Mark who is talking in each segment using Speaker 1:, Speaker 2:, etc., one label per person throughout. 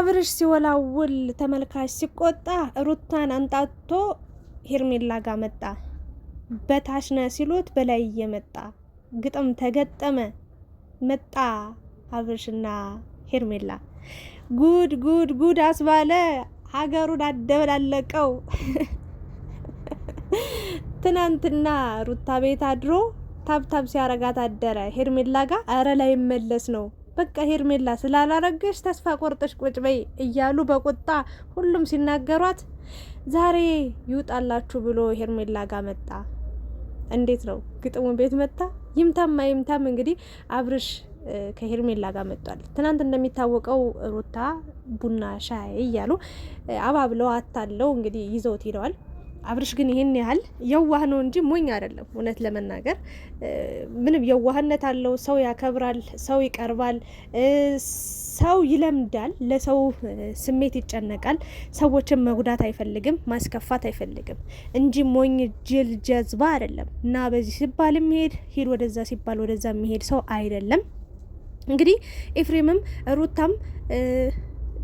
Speaker 1: አብርሽ ሲወላውል ተመልካች ሲቆጣ ሩታን አንጣቶ ሄርሜላ ጋር መጣ። በታችነ ሲሉት በላይ እየመጣ ግጥም ተገጠመ መጣ። አብርሽና ሄርሜላ ጉድ ጉድ ጉድ አስባለ። ሀገሩን አደበላለቀው። ትናንትና ሩታ ቤት አድሮ ታብታብ ሲያረጋት አደረ ሄርሜላ ጋር። አረ ላይ መለስ ነው በቃ ሄርሜላ ስላላረገሽ ተስፋ ቆርጠሽ ቁጭ በይ እያሉ በቁጣ ሁሉም ሲናገሯት ዛሬ ይውጣላችሁ ብሎ ሄርሜላ ጋር መጣ። እንዴት ነው ግጥሙ ቤት መጣ። ይምታም አይምታም እንግዲህ አብርሽ ከሄርሜላ ጋር መጥቷል። ትናንት እንደሚታወቀው ሩታ ቡና ሻይ እያሉ አባብለው አታለው እንግዲህ ይዘውት ሄደዋል። አብርሽ ግን ይሄን ያህል የዋህ ነው እንጂ ሞኝ አይደለም። እውነት ለመናገር ምንም የዋህነት አለው። ሰው ያከብራል፣ ሰው ይቀርባል፣ ሰው ይለምዳል፣ ለሰው ስሜት ይጨነቃል። ሰዎችን መጉዳት አይፈልግም፣ ማስከፋት አይፈልግም እንጂ ሞኝ ጅል ጀዝባ አይደለም። እና በዚህ ሲባል የሚሄድ ሂድ፣ ወደዛ ሲባል ወደዛ የሚሄድ ሰው አይደለም። እንግዲህ ኤፍሬምም ሩታም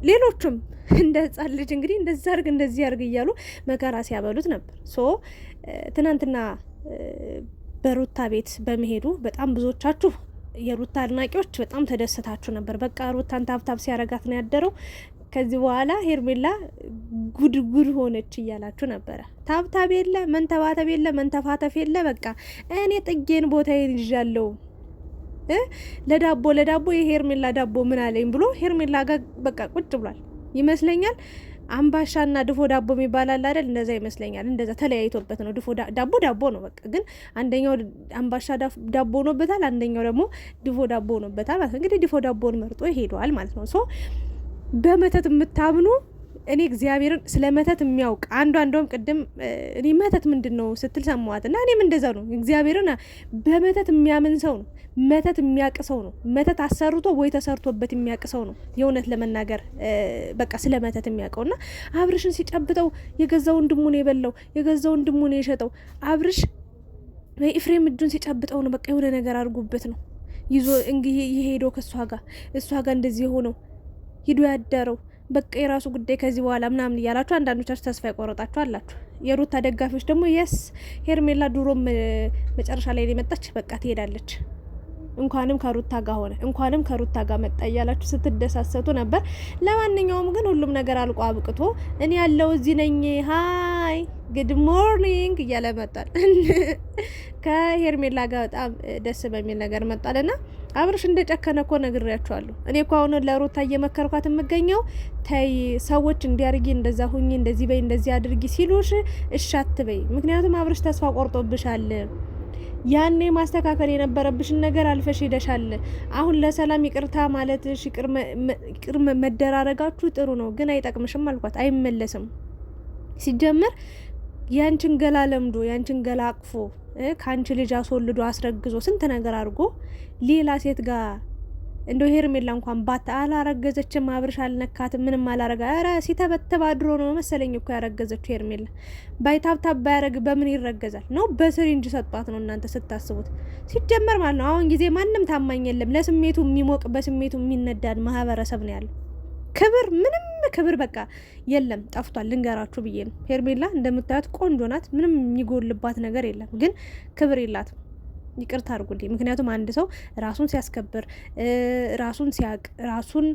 Speaker 1: ሌሎቹም እንደ ህጻን ልጅ እንግዲህ እንደዛ አርግ እንደዚህ አርግ እያሉ መከራ ሲያበሉት ነበር። ትናንትና በሩታ ቤት በመሄዱ በጣም ብዙዎቻችሁ የሩታ አድናቂዎች በጣም ተደሰታችሁ ነበር። በቃ ሩታን ታብታብ ሲያረጋት ነው ያደረው። ከዚህ በኋላ ሄርሜላ ጉድ ጉድ ሆነች እያላችሁ ነበረ። ታብታብ የለ መንተባተብ የለ መንተፋተፍ የለ። በቃ እኔ ጥጌን ቦታዬን ይዣለሁ። ለዳቦ የሄርሜላ ዳቦ ምን አለኝ ብሎ ሄርሜላ ጋር በቃ ቁጭ ብሏል ይመስለኛል። አምባሻና ድፎ ዳቦ የሚባል አለ አይደል? እንደዛ ይመስለኛል። እንደዛ ተለያይቶበት ነው። ድፎ ዳቦ ነው በቃ። ግን አንደኛው አምባሻ ዳቦ ሆኖበታል፣ አንደኛው ደግሞ ድፎ ዳቦ ሆኖበታል ማለት ነው። እንግዲህ ድፎ ዳቦን መርጦ ሄዷል ማለት ነው። በመተት የምታምኑ እኔ እግዚአብሔርን ስለ መተት የሚያውቅ እንደውም ቅድም እኔ መተት ምንድን ነው ስትል ሰማዋት እና እኔም እንደዛ ነው። እግዚአብሔርን በመተት የሚያምን ሰው ነው፣ መተት የሚያቅ ሰው ነው። መተት አሰርቶ ወይ ተሰርቶበት የሚያቅ ሰው ነው የእውነት ለመናገር በቃ ስለ መተት የሚያውቀው። እና አብርሽን ሲጨብጠው የገዛ ወንድሙ ነው የበላው፣ የገዛ ወንድሙ ነው የሸጠው። አብርሽ ኤፍሬም እጁን ሲጨብጠው ነው በቃ የሆነ ነገር አድርጎበት ነው ይዞ እንግዲህ የሄደው ከእሷ ጋር እንደዚህ የሆነው ሂዶ ያደረው በቃ የራሱ ጉዳይ ከዚህ በኋላ ምናምን እያላችሁ አንዳንዶቻችሁ ተስፋ የቆረጣችሁ አላችሁ። የሩታ ደጋፊዎች ደግሞ የስ ሄርሜላ ድሮም መጨረሻ ላይ የመጣች በቃ ትሄዳለች፣ እንኳንም ከሩታ ጋር ሆነ፣ እንኳንም ከሩታ ጋር መጣ እያላችሁ ስትደሳሰቱ ነበር። ለማንኛውም ግን ሁሉም ነገር አልቆ አብቅቶ እኔ ያለው እዚህ ነኝ፣ ሃይ ጉድ ሞርኒንግ እያለ መጣል ከሄርሜላ ጋር በጣም ደስ በሚል ነገር መጣልና አብርሽ እንደጨከነ እኮ ነግሬያቸዋለሁ። እኔ እኮ አሁን ለሩታ እየመከርኳት የምገኘው ተይ ሰዎች እንዲያርጊ እንደዛ ሁኚ እንደዚህ በይ እንደዚህ አድርጊ ሲሉሽ እሺ አትበይ። ምክንያቱም አብርሽ ተስፋ ቆርጦብሻል። ያኔ ማስተካከል የነበረብሽን ነገር አልፈሽ ሄደሻል። አሁን ለሰላም ይቅርታ ማለትሽ ይቅር መደራረጋችሁ ጥሩ ነው፣ ግን አይጠቅምሽም አልኳት። አይመለስም። ሲጀመር ያንቺን ገላ ለምዶ ያንቺን ገላ አቅፎ ከአንቺ ልጅ አስወልዶ አስረግዞ ስንት ነገር አድርጎ ሌላ ሴት ጋር እንደው ሄርሜላ እንኳን አላረገዘችም። አብርሽ አልነካትም፣ ምንም አላረጋ። ኧረ ሲተበተብ አድሮ ነው መሰለኝ እኮ ያረገዘችው ሄርሜላ። ባይታብታብ ባያረግ በምን ይረገዛል ነው? በስሪንጅ ሰጧት ነው እናንተ ስታስቡት። ሲጀመር ማለት ነው አሁን ጊዜ ማንም ታማኝ የለም። ለስሜቱ የሚሞቅ በስሜቱ የሚነዳድ ማህበረሰብ ነው ያለው። ምንም ክብር በቃ የለም፣ ጠፍቷል። ልንገራችሁ ብዬ ነው። ሄርሜላ እንደምታዩት ቆንጆ ናት፣ ምንም የሚጎልባት ነገር የለም፣ ግን ክብር የላትም። ይቅርታ አድርጉልኝ። ምክንያቱም አንድ ሰው ራሱን ሲያስከብር ራሱን ሲያቅ ራሱን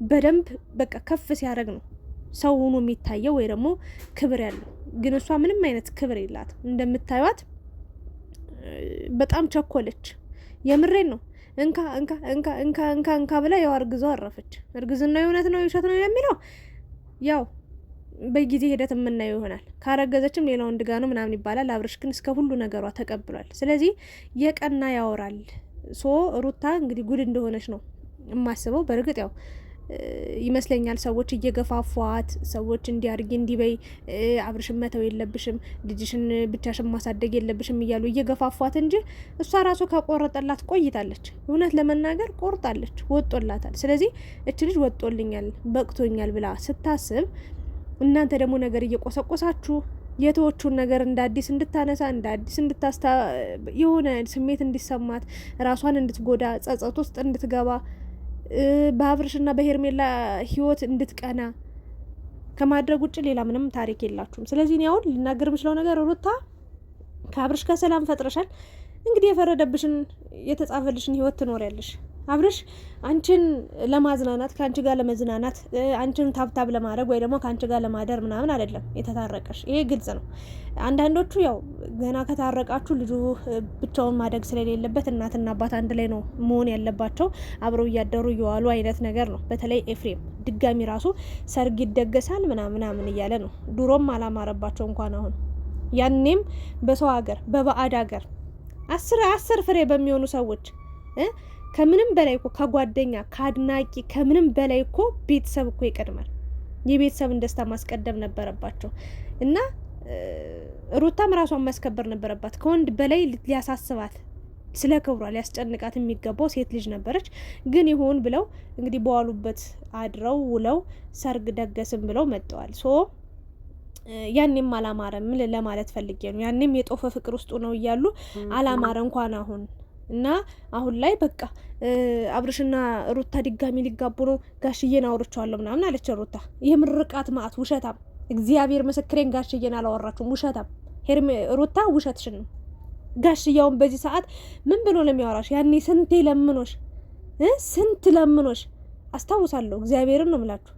Speaker 1: በደንብ በቃ ከፍ ሲያደርግ ነው ሰው ሆኖ የሚታየው ወይ ደግሞ ክብር ያለው። ግን እሷ ምንም አይነት ክብር የላትም። እንደምታዩት በጣም ቸኮለች። የምሬን ነው። እንካ ብላ ያው አርግዘው አረፈች። እርግዝና የእውነት ነው የውሸት ነው የሚለው ያው በጊዜ ሂደት የምናየው ይሆናል። ካረገዘችም ሌላ ወንድ ጋር ነው ምናምን ይባላል። አብርሽ ግን እስከ ሁሉ ነገሯ ተቀብሏል። ስለዚህ የቀና ያወራል። ሩታ እንግዲህ ጉድ እንደሆነች ነው የማስበው። በእርግጥ ያው ይመስለኛል ሰዎች እየገፋፏት፣ ሰዎች እንዲያርጊ እንዲበይ፣ አብርሽን መተው የለብሽም ልጅሽን ብቻሽን ማሳደግ የለብሽም እያሉ እየገፋፏት እንጂ እሷ ራሱ ከቆረጠላት ቆይታለች። እውነት ለመናገር ቆርጣለች፣ ወጦላታል። ስለዚህ እች ልጅ ወጦልኛል በቅቶኛል ብላ ስታስብ እናንተ ደግሞ ነገር እየቆሰቆሳችሁ የተወቹን ነገር እንደ አዲስ እንድታነሳ እንደ አዲስ የሆነ ስሜት እንዲሰማት ራሷን እንድትጎዳ ጸጸት ውስጥ እንድትገባ በአብርሽና በሄርሜላ ህይወት እንድትቀና ከማድረግ ውጭ ሌላ ምንም ታሪክ የላችሁም። ስለዚህ እኔ አሁን ልናገር የምችለው ነገር ሩታ ከአብርሽ ከሰላም ፈጥረሻል። እንግዲህ የፈረደብሽን የተጻፈልሽን ህይወት ትኖሪያለሽ። አብርሽ አንቺን ለማዝናናት ከአንቺ ጋር ለመዝናናት አንቺን ታብታብ ለማድረግ ወይ ደግሞ ከአንቺ ጋር ለማደር ምናምን አይደለም የተታረቀሽ። ይሄ ግልጽ ነው። አንዳንዶቹ ያው ገና ከታረቃችሁ ልጁ ብቻውን ማደግ ስለሌለበት እናትና አባት አንድ ላይ ነው መሆን ያለባቸው፣ አብረው እያደሩ እየዋሉ አይነት ነገር ነው። በተለይ ኤፍሬም ድጋሚ ራሱ ሰርግ ይደገሳል ምናምን እያለ ነው። ድሮም አላማረባቸው እንኳን አሁን። ያኔም በሰው ሀገር በባዕድ ሀገር አስር ፍሬ በሚሆኑ ሰዎች ከምንም በላይ እኮ ከጓደኛ ከአድናቂ ከምንም በላይ እኮ ቤተሰብ እኮ ይቀድማል። የቤተሰብን ደስታ ማስቀደም ነበረባቸው እና ሩታም ራሷን ማስከበር ነበረባት። ከወንድ በላይ ሊያሳስባት ስለ ክብሯ ሊያስጨንቃት የሚገባው ሴት ልጅ ነበረች። ግን ይሁን ብለው እንግዲህ በዋሉበት አድረው ውለው ሰርግ ደገስም ብለው መጥተዋል። ያኔም አላማረም ለማለት ፈልጌ ነው። ያኔም የጦፈ ፍቅር ውስጡ ነው እያሉ አላማረ እንኳን አሁን እና አሁን ላይ በቃ አብርሽና ሩታ ድጋሚ ሊጋቡ ነው፣ ጋሽዬን አውርቻለሁ ምናምን አለች ሩታ። የምርቃት ማአት ውሸታም፣ እግዚአብሔር ምስክሬን ጋሽዬን አላወራችሁም፣ ውሸታም ሩታ ውሸትሽን ነው። ጋሽያውን በዚህ ሰዓት ምን ብሎ ነው የሚያወራሽ? ያኔ ስንቴ ለምኖሽ ስንት ለምኖሽ አስታውሳለሁ። እግዚአብሔርን ነው የምላችሁ።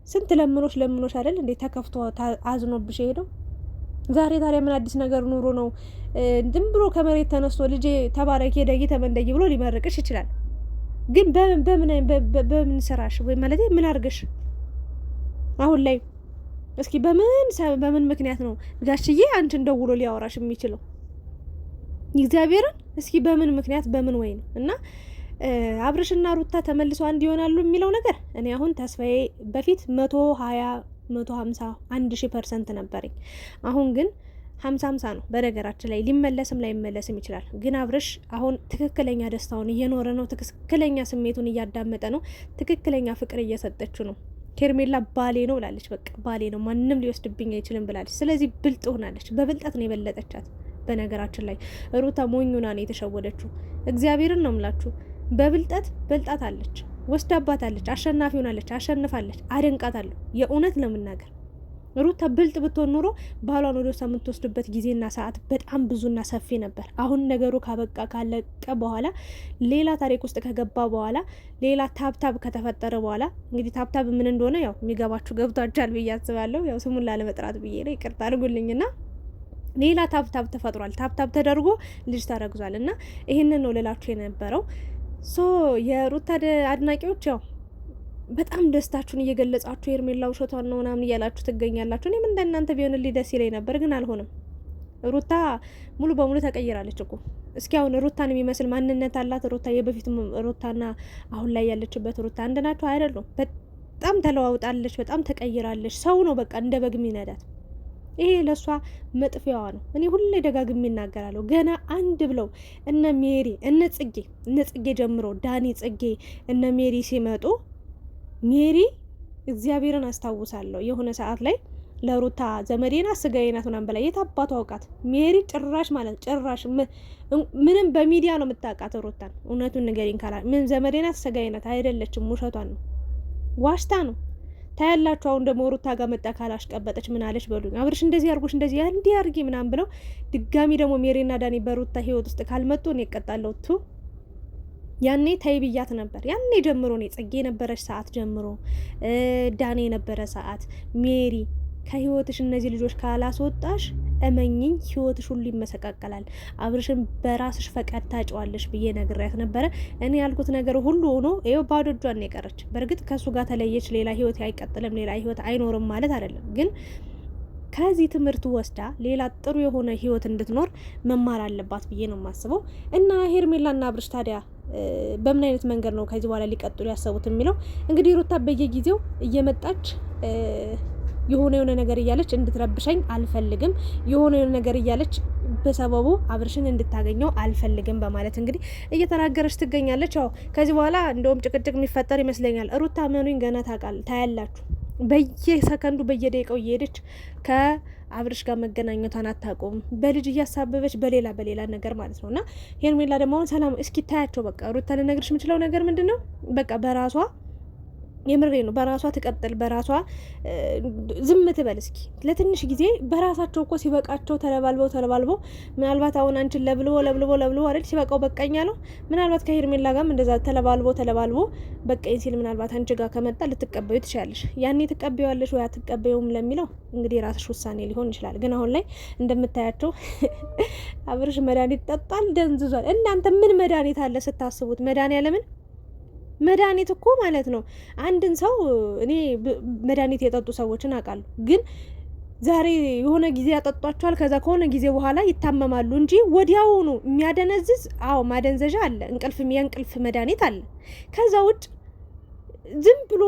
Speaker 1: ስንት ለምኖሽ አይደል እንዴ ተከፍቶ አዝኖብሽ ሄደው። ዛሬ ታዲያ ምን አዲስ ነገር ኑሮ ነው? ዝም ብሎ ከመሬት ተነስቶ ልጄ ተባረኪ ደጊ ተመንደጊ ብሎ ሊመርቅሽ ይችላል። ግን በምን ስራሽ ወይ ማለት ምን አርገሽ አሁን ላይ እስኪ በምን ምክንያት ነው ጋሽዬ አንቺን ደውሎ ሊያወራሽ የሚችለው? እግዚአብሔርን እስኪ በምን ምክንያት በምን ወይ ነው? እና አብርሽና ሩታ ተመልሰው አንድ ይሆናሉ የሚለው ነገር እኔ አሁን ተስፋዬ በፊት 120 150 1000% ነበረኝ። አሁን ግን 50 ነው። በነገራችን ላይ ሊመለስም ላይመለስም ይችላል። ግን አብርሽ አሁን ትክክለኛ ደስታውን እየኖረ ነው። ትክክለኛ ስሜቱን እያዳመጠ ነው። ትክክለኛ ፍቅር እየሰጠችው ነው። ሄርሜላ ባሌ ነው ብላለች። በቃ ባሌ ነው ማንም ሊወስድብኝ አይችልም ብላለች። ስለዚህ ብልጥ ሆናለች። በብልጠት ነው የበለጠቻት። በነገራችን ላይ ሩታ ሞኙና ነው የተሸወደችው። እግዚአብሔርን ነው ምላችሁ። በብልጠት በልጣታለች፣ ወስዳባታለች፣ አሸናፊ ሆናለች፣ አሸንፋለች። አደንቃታለሁ። የእውነት ነው የምናገር። ሩታ ብልጥ ብትሆን ኖሮ ባሏን ወደ ውስጥ የምትወስድበት ጊዜና ሰዓት በጣም ብዙና ሰፊ ነበር። አሁን ነገሩ ካበቃ ካለቀ በኋላ ሌላ ታሪክ ውስጥ ከገባ በኋላ ሌላ ታብታብ ከተፈጠረ በኋላ እንግዲህ ታብታብ ምን እንደሆነ ያው የሚገባችሁ ገብቷችኋል ብዬ አስባለሁ። ያው ስሙን ላለመጥራት ብዬ ነው፣ ይቅርታ አድርጉልኝና ሌላ ታብታብ ተፈጥሯል። ታብታብ ተደርጎ ልጅ ተረግዟል። እና ይሄንን ነው ልላችሁ የነበረው። የሩታ አድናቂዎች ያው በጣም ደስታችሁን እየገለጻችሁ ሄርሜላ ውሸቷን ነው ምናምን እያላችሁ ትገኛላችሁ። እኔም እንደናንተ ቢሆንልኝ ደስ ይለኝ ነበር፣ ግን አልሆነም። ሩታ ሙሉ በሙሉ ተቀይራለች እኮ። እስኪ አሁን ሩታን የሚመስል ማንነት አላት ሩታ? የበፊት ሩታና አሁን ላይ ያለችበት ሩታ አንድ ናቸው? አይደሉም። በጣም ተለዋውጣለች፣ በጣም ተቀይራለች። ሰው ነው በቃ እንደ በግ የሚነዳት። ይሄ ለሷ መጥፊያዋ ነው። እኔ ሁሌ ደጋግሜ እናገራለሁ። ገና አንድ ብለው እነ ሜሪ እነ ጽጌ ጀምሮ ዳኒ፣ ጽጌ፣ እነ ሜሪ ሲመጡ ሜሪ እግዚአብሔርን አስታውሳለሁ የሆነ ሰዓት ላይ ለሩታ ዘመዴና ስጋዬናት ምናምን በላይ የታባቱ አውቃት ሜሪ ጭራሽ ማለት ጭራሽ ምንም በሚዲያ ነው የምታውቃት ሩታን። እውነቱን ንገሪኝ ካላ ምን ዘመዴናት ስጋዬናት አይደለችም፣ ውሸቷን ነው፣ ዋሽታ ነው። ታያላችሁ። አሁን ደግሞ ሩታ ጋር መጣ ካላሽቀበጠች ምን አለች በሉኝ። አብርሽ እንደዚህ አርጎሽ እንደዚህ እንዲህ አርጊ ምናምን ብለው ድጋሚ ደግሞ ሜሪና ዳኒ በሩታ ህይወት ውስጥ ካልመጡ እኔ እቀጣለሁ። ያኔ ታይ ብያት ነበር። ያኔ ጀምሮ ነው ጽጌ የነበረች ሰዓት ጀምሮ ዳኒ የነበረ ሰዓት ሜሪ ከህይወትሽ እነዚህ ልጆች ካላስወጣሽ እመኝኝ ህይወትሽ ሁሉ ይመሰቃቀላል። አብርሽን በራስሽ ፈቃድ ታጫዋለሽ ብዬ ነግሬያት ነበረ። እኔ ያልኩት ነገር ሁሉ ሆኖ ይኸው ባዶ እጇን የቀረች። በእርግጥ ከሱ ጋር ተለየች፣ ሌላ ህይወት አይቀጥልም፣ ሌላ ህይወት አይኖርም ማለት አይደለም። ግን ከዚህ ትምህርት ወስዳ ሌላ ጥሩ የሆነ ህይወት እንድትኖር መማር አለባት ብዬ ነው የማስበው። እና ሄርሜላና አብርሽ ታዲያ በምን አይነት መንገድ ነው ከዚህ በኋላ ሊቀጥሉ ያሰቡት የሚለው እንግዲህ ሩታ በየጊዜው እየመጣች የሆነ ነገር እያለች እንድትረብሸኝ አልፈልግም፣ የሆነ ነገር እያለች በሰበቡ አብርሽን እንድታገኘው አልፈልግም በማለት እንግዲህ እየተናገረች ትገኛለች። ያው ከዚህ በኋላ እንደውም ጭቅጭቅ የሚፈጠር ይመስለኛል። ሩታ መኑኝ ገና ታያላችሁ። በየሰከንዱ በየደቂቃው እየሄደች ከአብርሽ ጋር መገናኘቷን አታቆም። በልጅ እያሳበበች በሌላ ነገር ማለት ነው። እና ሄርሜላ ደግሞ አሁን ሰላም እስኪ ታያቸው። በቃ ሩታ ልነግርሽ የምችለው ነገር ምንድን ነው? በቃ በራሷ የምሬ ነው። በራሷ ትቀጥል፣ በራሷ ዝም ትበል። እስኪ ለትንሽ ጊዜ በራሳቸው እኮ ሲበቃቸው ተለባልበው ምናልባት አሁን አንቺን ለብልቦ አይደል ሲበቃው በቃኝ አለው። ምናልባት ከሄርሜላ ጋርም እንደዛ ተለባልቦ በቃኝ ሲል ምናልባት አንቺ ጋር ከመጣ ልትቀበዩ ትችላለሽ። ያኔ ትቀበያለሽ ወይ አትቀበዩም ለሚለው እንግዲህ የራስሽ ውሳኔ ሊሆን ይችላል። ግን አሁን ላይ እንደምታያቸው አብርሽ መድኃኒት ጠጣል፣ ደንዝዟል። እናንተ ምን መድኃኒት አለ ስታስቡት? መድኃኒት እኮ ማለት ነው። አንድን ሰው እኔ መድኃኒት የጠጡ ሰዎችን አውቃለሁ፣ ግን ዛሬ የሆነ ጊዜ ያጠጧቸዋል፣ ከዛ ከሆነ ጊዜ በኋላ ይታመማሉ እንጂ ወዲያውኑ የሚያደነዝዝ ማደንዘዣ አለ፣ የእንቅልፍ መድኃኒት አለ። ከዛ ውጭ ዝም ብሎ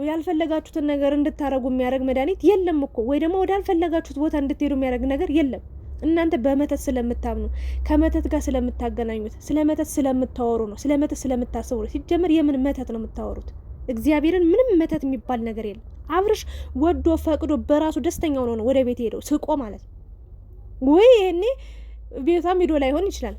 Speaker 1: ያልፈለጋችሁትን ነገር እንድታረጉ የሚያደርግ መድኃኒት የለም እኮ፣ ወይ ደግሞ ወዳልፈለጋችሁት ቦታ እንድትሄዱ የሚያደርግ ነገር የለም። እናንተ በመተት ስለምታምኑ ከመተት ጋር ስለምታገናኙት ስለ መተት ስለምታወሩ ነው፣ ስለ መተት ስለምታስቡ ነው። ሲጀመር የምን መተት ነው የምታወሩት? እግዚአብሔርን ምንም መተት የሚባል ነገር የለም። አብርሽ ወዶ ፈቅዶ በራሱ ደስተኛው ነው ወደ ቤት ሄደው ስቆ ማለት ነው። ወይ ይሄኔ ቤቷም ሂዶ ላይሆን ይችላል፣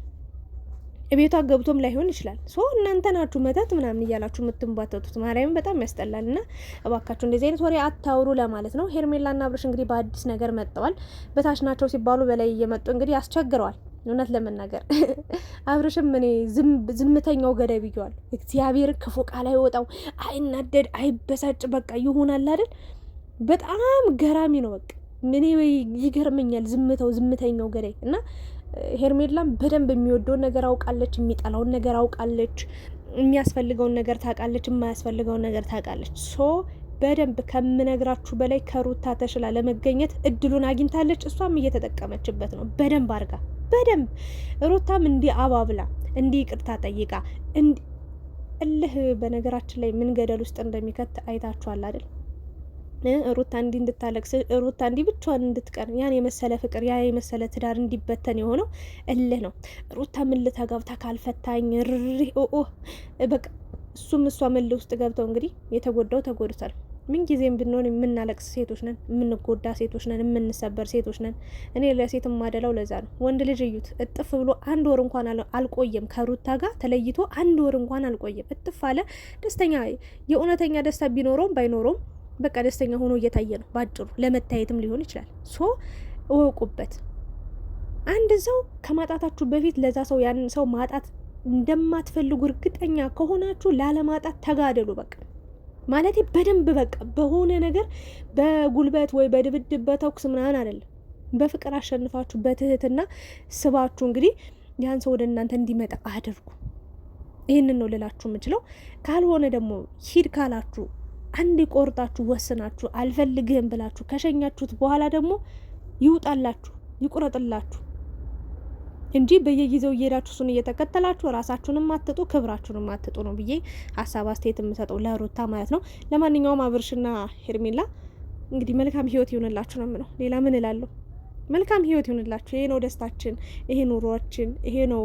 Speaker 1: ቤቷ ገብቶም ላይሆን ይችላል። እናንተ ናችሁ መተት ምናምን እያላችሁ የምትንባተቱት። ማርያምን በጣም ያስጠላል። እና እባካችሁ እንደዚህ አይነት ወሬ አታውሩ ለማለት ነው። ሄርሜላና አብርሽ እንግዲህ በአዲስ ነገር መጥተዋል። በታች ናቸው ሲባሉ በላይ እየመጡ እንግዲህ ያስቸግረዋል። እውነት ለመናገር አብርሽም እኔ ዝምተኛው ገዳይ ብየዋል። እግዚአብሔር ክፉ ቃል አይወጣው፣ አይናደድ፣ አይበሳጭ፣ በቃ ይሆናል አይደል? በጣም ገራሚ ነው። በቃ ምን ይገርመኛል። ዝምተኛው ገዳይ እና ሄርሜላም በደንብ የሚወደውን ነገር አውቃለች፣ የሚጠላውን ነገር አውቃለች፣ የሚያስፈልገውን ነገር ታውቃለች፣ የማያስፈልገውን ነገር ታውቃለች። በደንብ ከምነግራችሁ በላይ ከሩታ ተሽላ ለመገኘት እድሉን አግኝታለች። እሷም እየተጠቀመችበት ነው በደንብ አርጋ። በደንብ ሩታም እንዲህ አባብላ እንዲህ ይቅርታ ጠይቃ እልህ በነገራችን ላይ ምን ገደል ውስጥ እንደሚከት አይታችኋል አይደል? ሩታ እንዲህ እንድታለቅስ፣ ሩታ እንዲህ ብቻዋን እንድትቀር፣ ያን የመሰለ ፍቅር፣ ያ የመሰለ ትዳር እንዲበተን የሆነው እልህ ነው። ሩታ ምን ልተጋብታ ካልፈታኝ በቃ እሱም እሷ እልህ ውስጥ ገብተው እንግዲህ የተጎዳው ተጎድቷል። ምን ጊዜም ብንሆን የምናለቅስ ሴቶች ነን፣ የምንጎዳ ሴቶች ነን፣ የምንሰበር ሴቶች ነን። እኔ ለሴት ማደላው ለዛ ነው። ወንድ ልጅ እዩት፣ እጥፍ ብሎ 1 ወር እንኳን አልቆየም ከሩታ ጋር ተለይቶ 1 ወር እንኳን አልቆየም። እጥፍ አለ። ደስተኛ የእውነተኛ ደስታ ቢኖረውም ባይኖረውም በቃ ደስተኛ ሆኖ እየታየ ነው። ባጭሩ ለመታየትም ሊሆን ይችላል። እወቁበት። አንድ ሰው ከማጣታችሁ በፊት ለዛ ሰው ያንን ሰው ማጣት እንደማትፈልጉ እርግጠኛ ከሆናችሁ ላለማጣት ተጋደሉ። በቃ ማለት በደንብ በቃ በሆነ ነገር በጉልበት ወይ በድብድብ በተኩስ ምናምን አይደለም፣ በፍቅር አሸንፋችሁ በትህትና ስባችሁ እንግዲህ ያን ሰው ወደ እናንተ እንዲመጣ አድርጉ። ይህንን ነው ልላችሁ የምችለው። ካልሆነ ደግሞ ሂድ ካላችሁ አንድ ቆርጣችሁ ወስናችሁ አልፈልግህም ብላችሁ ከሸኛችሁት በኋላ ደግሞ ይውጣላችሁ፣ ይቁረጥላችሁ እንጂ በየጊዜው እየሄዳችሁ እሱን እየተከተላችሁ ራሳችሁንም አትጡ፣ ክብራችሁንም አትጡ ነው ብዬ ሀሳብ አስተያየት የምሰጠው ለሩታ ማለት ነው። ለማንኛውም አብርሽና ሄርሜላ እንግዲህ መልካም ህይወት ይሆንላችሁ ነው የምለው። ሌላ ምን እላለሁ? መልካም ህይወት ይሆንላችሁ። ይሄ ነው ደስታችን፣ ይሄ ኑሯችን፣ ይሄ ነው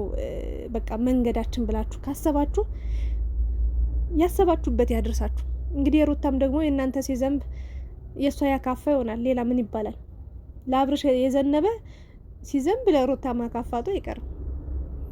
Speaker 1: በቃ መንገዳችን ብላችሁ ካሰባችሁ ያሰባችሁበት ያድርሳችሁ። እንግዲህ የሩታም ደግሞ የእናንተ ሲዘንብ የእሷ ያካፋ ይሆናል። ሌላ ምን ይባላል? ለአብርሽ የዘነበ ሲዘንብ ለሩታ ማካፋቱ አይቀርም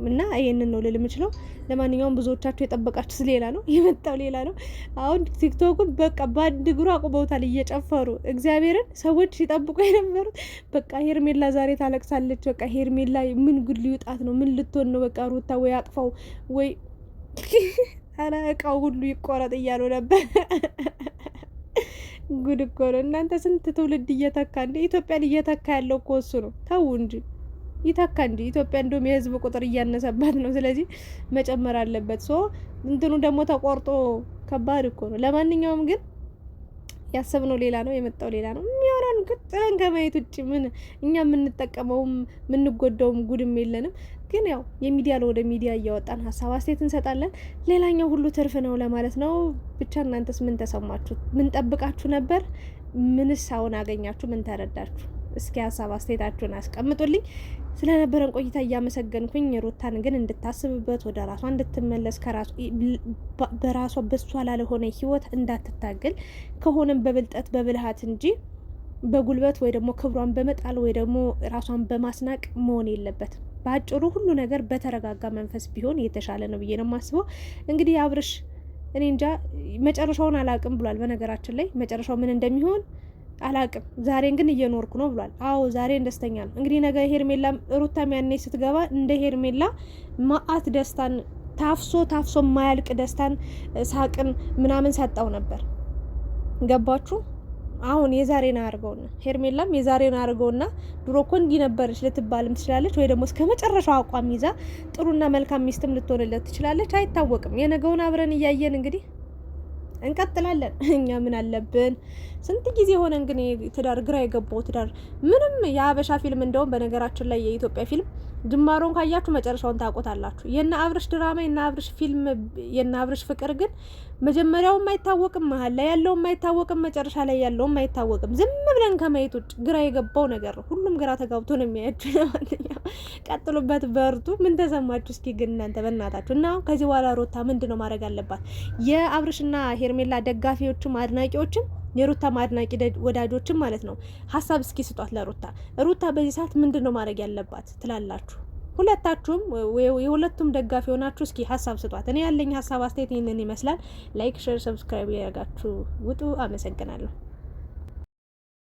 Speaker 1: እና ይሄንን ነው ልል የምችለው። ለማንኛውም ብዙዎቻችሁ የጠበቃችሁት ሌላ ነው፣ የመጣው ሌላ ነው። አሁን ቲክቶኩን በቃ በአንድ እግሩ አቁመውታል እየጨፈሩ እግዚአብሔርን ሰዎች ሲጠብቁ የነበሩት በቃ ሄርሜላ ዛሬ ታለቅሳለች፣ በቃ ሄርሜላ ምን ጉድ ሊውጣት ነው? ምን ልትሆን ነው? በቃ ሩታ ወይ አቅፋው ወይ አረ እቃው ሁሉ ይቆረጥ እያሉ ነበር። ጉድ እኮ ነው እናንተ። ስንት ትውልድ እየተካ እንደ ኢትዮጵያን እየተካ ያለው እኮ እሱ ነው። ተው እንጂ ይተካ እንጂ ኢትዮጵያ እንደውም የህዝብ ቁጥር እያነሰባት ነው። ስለዚህ መጨመር አለበት። እንትኑ ደግሞ ተቆርጦ ከባድ እኮ ነው። ለማንኛውም ግን ያሰብነው ሌላ ነው፣ የመጣው ሌላ ነው። የሚሆነውን ጥለን ከማየት ውጭ ምን እኛ የምንጠቀመውም የምንጎዳውም ጉድም የለንም። ግን ያው የሚዲያ ወደ ሚዲያ እያወጣን ሀሳብ አስተያየት እንሰጣለን። ሌላኛው ሁሉ ትርፍ ነው ለማለት ነው። ብቻ እናንተስ ምን ተሰማችሁ? ምን ጠብቃችሁ ነበር? ምንስ አሁን አገኛችሁ? ምን ተረዳችሁ? እስኪ ሀሳብ አስተያየታችሁን አስቀምጡልኝ። ስለነበረን ቆይታ እያመሰገንኩኝ ሩታን ግን እንድታስብበት ወደ ራሷ እንድትመለስ በራሷ በሷ ላለሆነ ህይወት እንዳትታገል ከሆነም በብልጠት በብልሃት እንጂ በጉልበት ወይ ደግሞ ክብሯን በመጣል ወይ ደግሞ ራሷን በማስናቅ መሆን የለበትም። በአጭሩ ሁሉ ነገር በተረጋጋ መንፈስ ቢሆን የተሻለ ነው ብዬ ነው የማስበው። እንግዲህ አብርሽ እኔ እንጃ መጨረሻውን አላቅም ብሏል። በነገራችን ላይ መጨረሻው ምን እንደሚሆን አላቅም። ዛሬን ግን እየኖርኩ ነው ብሏል። አዎ ዛሬን ደስተኛ ነው። እንግዲህ ነገ ሄርሜላ ሩታም ያኔ ስትገባ እንደ ሄርሜላ ማአት ደስታን ታፍሶ ማያልቅ ደስታን ሳቅን ምናምን ሰጣው ነበር። ገባችሁ? አሁን የዛሬን አርገውና ሄርሜላም የዛሬን አርገውና ድሮ እኮ እንዲህ ነበረች ልትባልም ትችላለች፣ ወይ ደግሞ እስከ መጨረሻው አቋም ይዛ ጥሩና መልካም ሚስትም ልትሆንለት ትችላለች። አይታወቅም። የነገውን አብረን እያየን እንግዲህ እንቀጥላለን። እኛ ምን አለብን? ስንት ጊዜ ሆነን ግን ትዳር ግራ የገባው ትዳር ምንም የአበሻ ፊልም እንደውም በነገራችን ላይ የኢትዮጵያ ፊልም ጅማሮን ካያችሁ መጨረሻውን ታውቁታላችሁ። የና አብርሽ ድራማ የና አብርሽ ፊልም የና አብርሽ ፍቅር ግን መጀመሪያውም አይታወቅም፣ መሀል ላይ ያለውም አይታወቅም፣ መጨረሻ ላይ ያለውም አይታወቅም። ዝም ብለን ከማየት ውጭ ግራ የገባው ነገር ነው። ሁሉም ግራ ተጋብቶ ነው የሚያያችሁ። ለማንኛውም ቀጥሉበት፣ በርቱ። ምን ተሰማችሁ እስኪ ግን እናንተ በእናታችሁ? እና ከዚህ በኋላ ሩታ ምንድነው ማድረግ አለባት? የአብርሽና ሄርሜላ ደጋፊዎችም አድናቂዎችም የሩታ አድናቂ ወዳጆችም ማለት ነው ሀሳብ እስኪ ስጧት ለሩታ። ሩታ በዚህ ሰዓት ምንድነው ማድረግ ያለባት ትላላችሁ? ሁለታችሁም የሁለቱም ደጋፊ ሆናችሁ እስኪ ሀሳብ ስጧት። እኔ ያለኝ ሀሳብ አስተያየት ይህንን ይመስላል። ላይክ፣ ሼር፣ ሰብስክራይብ ያደርጋችሁ ውጡ። አመሰግናለሁ።